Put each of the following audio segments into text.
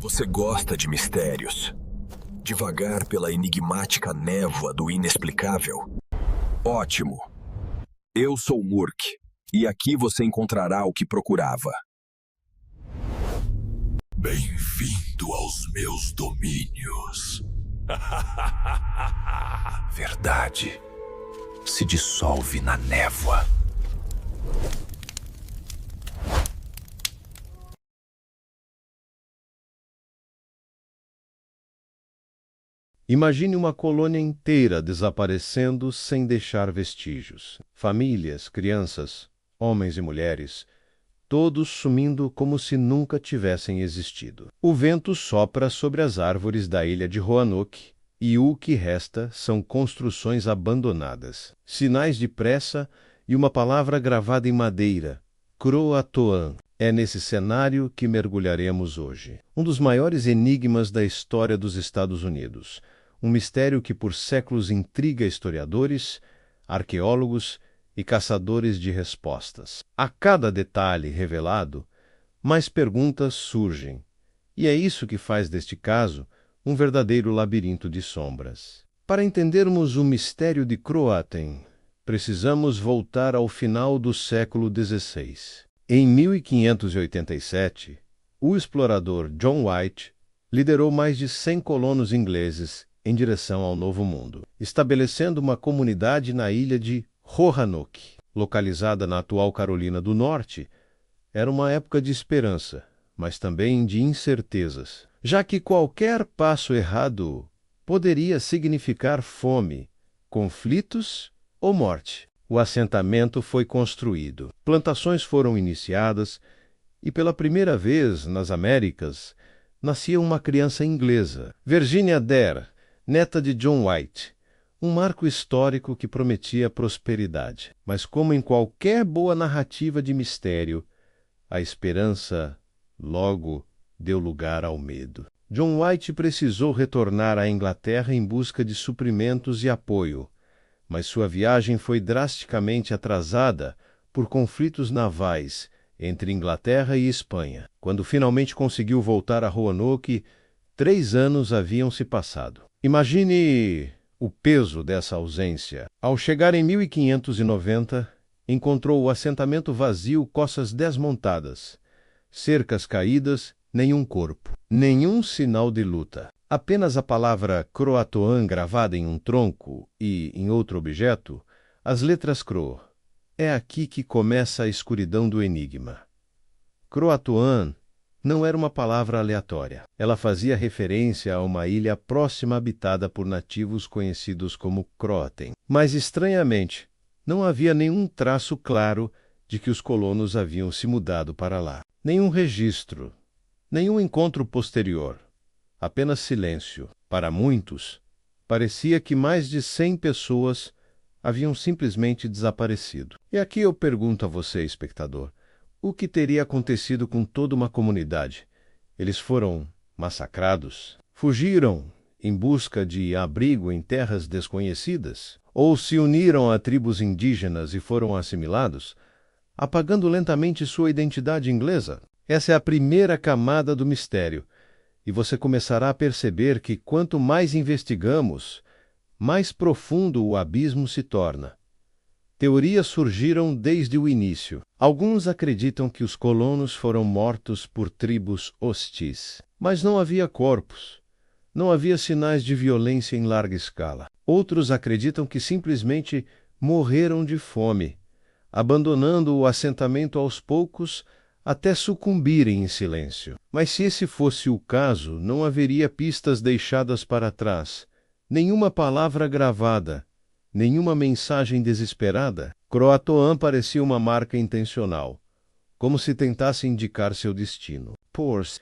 Você gosta de mistérios? De vagar pela enigmática névoa do inexplicável? Ótimo! Eu sou Murk, e aqui você encontrará o que procurava. Bem-vindo aos meus domínios. Verdade se dissolve na névoa. Imagine uma colônia inteira desaparecendo sem deixar vestígios. Famílias, crianças, homens e mulheres, todos sumindo como se nunca tivessem existido. O vento sopra sobre as árvores da ilha de Roanoke e o que resta são construções abandonadas, sinais de pressa e uma palavra gravada em madeira: Croatoan. É nesse cenário que mergulharemos hoje. Um dos maiores enigmas da história dos Estados Unidos. Um mistério que por séculos intriga historiadores, arqueólogos e caçadores de respostas. A cada detalhe revelado, mais perguntas surgem. E é isso que faz deste caso um verdadeiro labirinto de sombras. Para entendermos o mistério de Croatoan, precisamos voltar ao final do século XVI. Em 1587, o explorador John White liderou mais de 100 colonos ingleses em direção ao Novo Mundo, estabelecendo uma comunidade na ilha de Roanoke, localizada na atual Carolina do Norte. Era uma época de esperança, mas também de incertezas, já que qualquer passo errado poderia significar fome, conflitos ou morte. O assentamento foi construído, plantações foram iniciadas e, pela primeira vez nas Américas, nascia uma criança inglesa, Virginia Dare, neta de John White, um marco histórico que prometia prosperidade. Mas como em qualquer boa narrativa de mistério, a esperança logo deu lugar ao medo. John White precisou retornar à Inglaterra em busca de suprimentos e apoio, mas sua viagem foi drasticamente atrasada por conflitos navais entre Inglaterra e Espanha. Quando finalmente conseguiu voltar a Roanoke, 3 anos haviam se passado. Imagine o peso dessa ausência. Ao chegar em 1590, encontrou o assentamento vazio, cossas desmontadas, cercas caídas, nenhum corpo, nenhum sinal de luta. Apenas a palavra Croatoan gravada em um tronco e, em outro objeto, as letras Cro. É aqui que começa a escuridão do enigma. Croatoan não era uma palavra aleatória. Ela fazia referência a uma ilha próxima habitada por nativos conhecidos como Croatan. Mas, estranhamente, não havia nenhum traço claro de que os colonos haviam se mudado para lá. Nenhum registro, nenhum encontro posterior. Apenas silêncio. Para muitos, parecia que mais de 100 pessoas haviam simplesmente desaparecido. E aqui eu pergunto a você, espectador, o que teria acontecido com toda uma comunidade? Eles foram massacrados? Fugiram em busca de abrigo em terras desconhecidas? Ou se uniram a tribos indígenas e foram assimilados, apagando lentamente sua identidade inglesa? Essa é a primeira camada do mistério, e você começará a perceber que quanto mais investigamos, mais profundo o abismo se torna. Teorias surgiram desde o início. Alguns acreditam que os colonos foram mortos por tribos hostis. Mas não havia corpos. Não havia sinais de violência em larga escala. Outros acreditam que simplesmente morreram de fome, abandonando o assentamento aos poucos até sucumbirem em silêncio. Mas se esse fosse o caso, não haveria pistas deixadas para trás, nenhuma palavra gravada, nenhuma mensagem desesperada. Croatoan parecia uma marca intencional, como se tentasse indicar seu destino.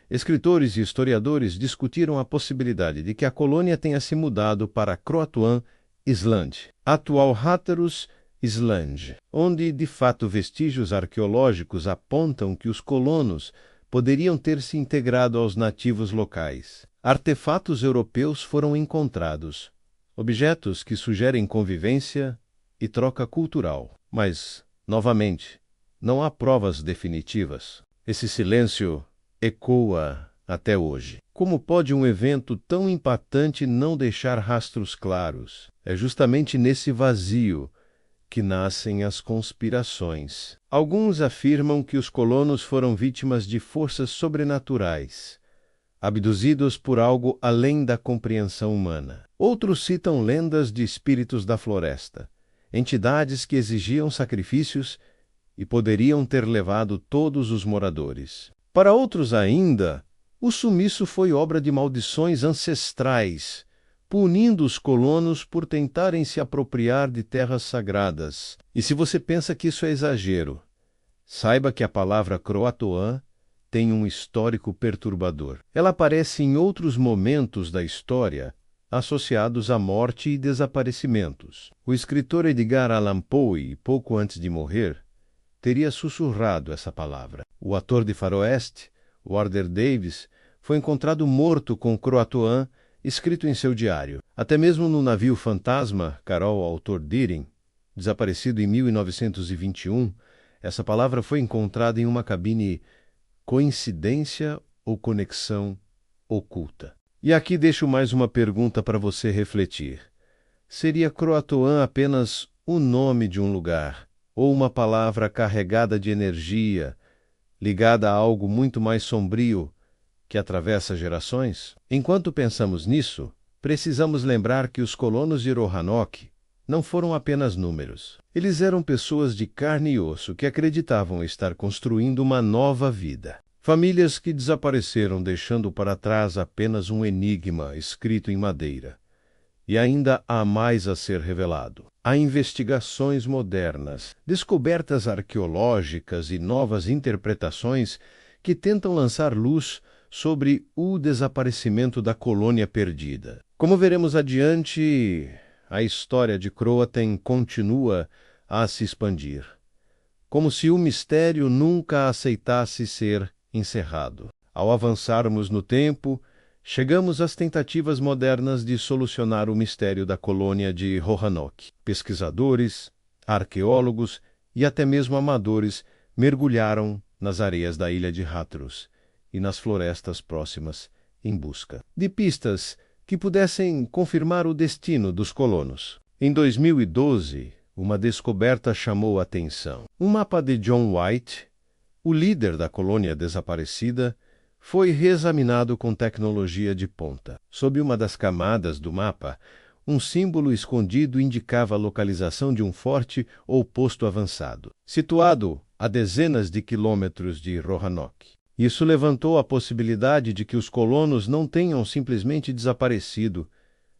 Escritores e historiadores discutiram a possibilidade de que a colônia tenha se mudado para Croatoan Island, atual Hatteras Island, onde, de fato, vestígios arqueológicos apontam que os colonos poderiam ter se integrado aos nativos locais. Artefatos europeus foram encontrados, objetos que sugerem convivência e troca cultural. Mas, novamente, não há provas definitivas. Esse silêncio ecoa até hoje. Como pode um evento tão impactante não deixar rastros claros? É justamente nesse vazio que nascem as conspirações. Alguns afirmam que os colonos foram vítimas de forças sobrenaturais, abduzidos por algo além da compreensão humana. Outros citam lendas de espíritos da floresta, entidades que exigiam sacrifícios e poderiam ter levado todos os moradores. Para outros ainda, o sumiço foi obra de maldições ancestrais, punindo os colonos por tentarem se apropriar de terras sagradas. E se você pensa que isso é exagero, saiba que a palavra Croatoan tem um histórico perturbador. Ela aparece em outros momentos da história associados à morte e desaparecimentos. O escritor Edgar Allan Poe, pouco antes de morrer, teria sussurrado essa palavra. O ator de faroeste, Warder Davis, foi encontrado morto com Croatoan escrito em seu diário. Até mesmo no navio fantasma Carol Autor Deering, desaparecido em 1921, essa palavra foi encontrada em uma cabine. Coincidência ou conexão oculta? E aqui deixo mais uma pergunta para você refletir. Seria Croatoan apenas o nome de um lugar, ou uma palavra carregada de energia, ligada a algo muito mais sombrio que atravessa gerações? Enquanto pensamos nisso, precisamos lembrar que os colonos de Roanoke não foram apenas números. Eles eram pessoas de carne e osso que acreditavam estar construindo uma nova vida. Famílias que desapareceram deixando para trás apenas um enigma escrito em madeira. E ainda há mais a ser revelado. Há investigações modernas, descobertas arqueológicas e novas interpretações que tentam lançar luz sobre o desaparecimento da colônia perdida. Como veremos adiante, a história de Croatan continua a se expandir, como se o mistério nunca aceitasse ser encerrado. Ao avançarmos no tempo, chegamos às tentativas modernas de solucionar o mistério da colônia de Roanoke. Pesquisadores, arqueólogos e até mesmo amadores mergulharam nas areias da ilha de Hatteras e nas florestas próximas em busca de pistas que pudessem confirmar o destino dos colonos. Em 2012, uma descoberta chamou a atenção. Um mapa de John White, o líder da colônia desaparecida, foi reexaminado com tecnologia de ponta. Sob uma das camadas do mapa, um símbolo escondido indicava a localização de um forte ou posto avançado, situado a dezenas de quilômetros de Roanoke. Isso levantou a possibilidade de que os colonos não tenham simplesmente desaparecido,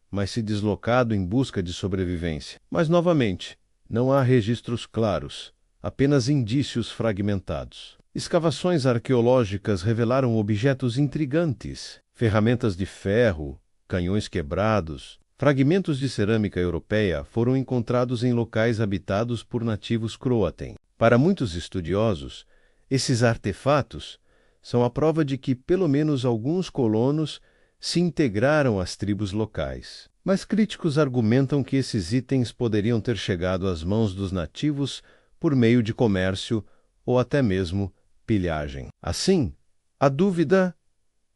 mas se deslocado em busca de sobrevivência. Mas, novamente, não há registros claros, apenas indícios fragmentados. Escavações arqueológicas revelaram objetos intrigantes, ferramentas de ferro, canhões quebrados, fragmentos de cerâmica europeia foram encontrados em locais habitados por nativos croatan. Para muitos estudiosos, esses artefatos são a prova de que pelo menos alguns colonos se integraram às tribos locais. Mas críticos argumentam que esses itens poderiam ter chegado às mãos dos nativos por meio de comércio ou até mesmo pilhagem. Assim, a dúvida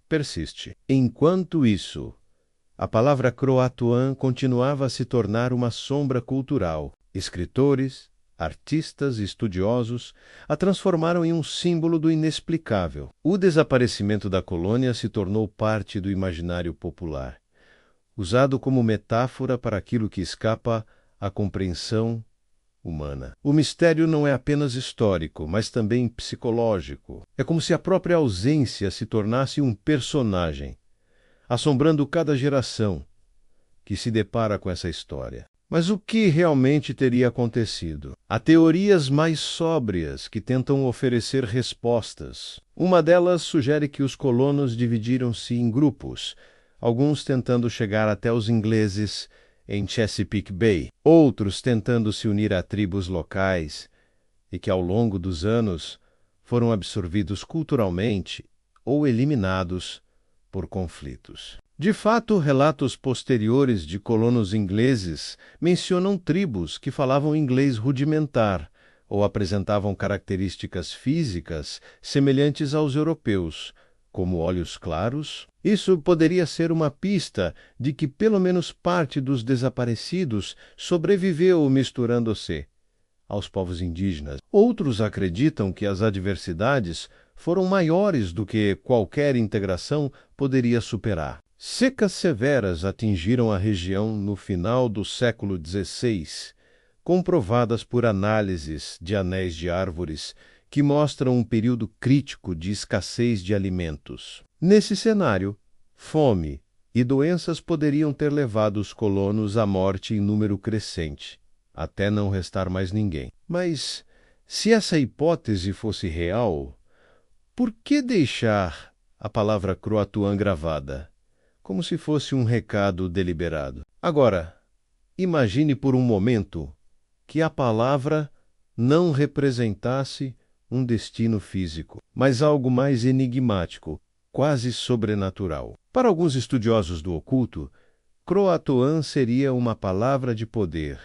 persiste. Enquanto isso, a palavra Croatoan continuava a se tornar uma sombra cultural. Escritores, artistas e estudiosos a transformaram em um símbolo do inexplicável. O desaparecimento da colônia se tornou parte do imaginário popular, usado como metáfora para aquilo que escapa à compreensão humana. O mistério não é apenas histórico, mas também psicológico. É como se a própria ausência se tornasse um personagem, assombrando cada geração que se depara com essa história. Mas o que realmente teria acontecido? Há teorias mais sóbrias que tentam oferecer respostas. Uma delas sugere que os colonos dividiram-se em grupos, alguns tentando chegar até os ingleses em Chesapeake Bay, outros tentando se unir a tribos locais e que ao longo dos anos foram absorvidos culturalmente ou eliminados por conflitos. De fato, relatos posteriores de colonos ingleses mencionam tribos que falavam inglês rudimentar ou apresentavam características físicas semelhantes aos europeus, como olhos claros? Isso poderia ser uma pista de que pelo menos parte dos desaparecidos sobreviveu misturando-se aos povos indígenas. Outros acreditam que as adversidades foram maiores do que qualquer integração poderia superar. Secas severas atingiram a região no final do século XVI, comprovadas por análises de anéis de árvores que mostram um período crítico de escassez de alimentos. Nesse cenário, fome e doenças poderiam ter levado os colonos à morte em número crescente, até não restar mais ninguém. Mas, se essa hipótese fosse real, por que deixar a palavra Croatoan gravada, como se fosse um recado deliberado? Agora, imagine por um momento que a palavra não representasse um destino físico, mas algo mais enigmático, quase sobrenatural. Para alguns estudiosos do oculto, Croatoan seria uma palavra de poder,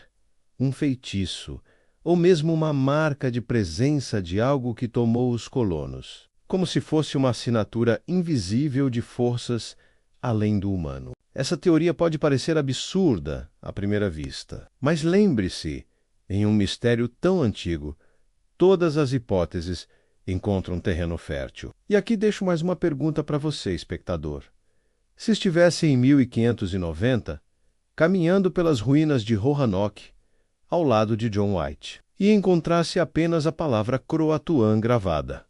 um feitiço, ou mesmo uma marca de presença de algo que tomou os colonos, como se fosse uma assinatura invisível de forças além do humano. Essa teoria pode parecer absurda à primeira vista, mas lembre-se, em um mistério tão antigo, todas as hipóteses encontram terreno fértil. E aqui deixo mais uma pergunta para você, espectador. Se estivesse em 1590, caminhando pelas ruínas de Roanoke, ao lado de John White, e encontrasse apenas a palavra Croatoan gravada,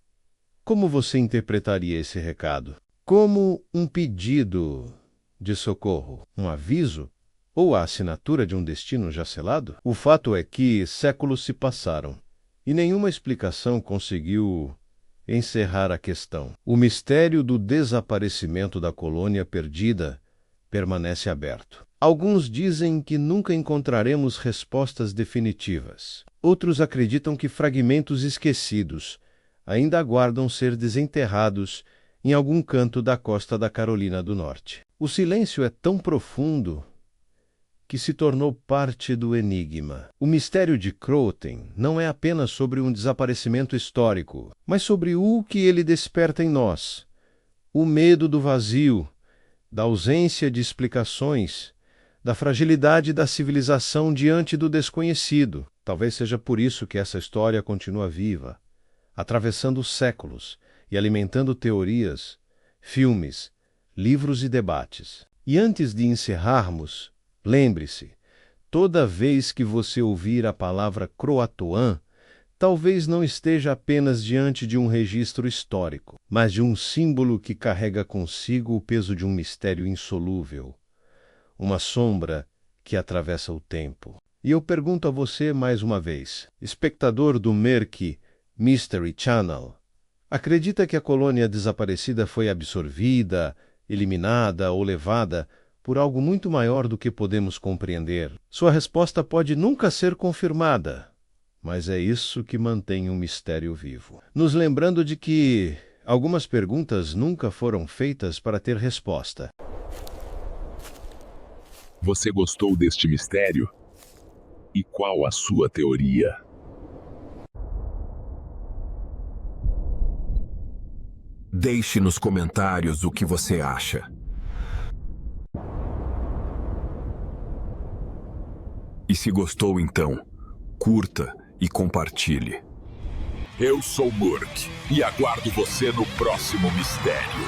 como você interpretaria esse recado? Como um pedido de socorro, um aviso ou a assinatura de um destino já selado? O fato é que séculos se passaram e nenhuma explicação conseguiu encerrar a questão. O mistério do desaparecimento da colônia perdida permanece aberto. Alguns dizem que nunca encontraremos respostas definitivas. Outros acreditam que fragmentos esquecidos ainda aguardam ser desenterrados em algum canto da costa da Carolina do Norte. O silêncio é tão profundo que se tornou parte do enigma. O mistério de Croatoan não é apenas sobre um desaparecimento histórico, mas sobre o que ele desperta em nós. O medo do vazio, da ausência de explicações, da fragilidade da civilização diante do desconhecido. Talvez seja por isso que essa história continua viva, atravessando séculos e alimentando teorias, filmes, livros e debates. E antes de encerrarmos, lembre-se, toda vez que você ouvir a palavra Croatoan, talvez não esteja apenas diante de um registro histórico, mas de um símbolo que carrega consigo o peso de um mistério insolúvel, uma sombra que atravessa o tempo. E eu pergunto a você mais uma vez, espectador do Merck Mystery Channel, acredita que a colônia desaparecida foi absorvida, eliminada ou levada por algo muito maior do que podemos compreender? Sua resposta pode nunca ser confirmada, mas é isso que mantém um mistério vivo. Nos lembrando de que algumas perguntas nunca foram feitas para ter resposta. Você gostou deste mistério? E qual a sua teoria? Deixe nos comentários o que você acha. E se gostou, então, curta e compartilhe. Eu sou Murk e aguardo você no próximo mistério.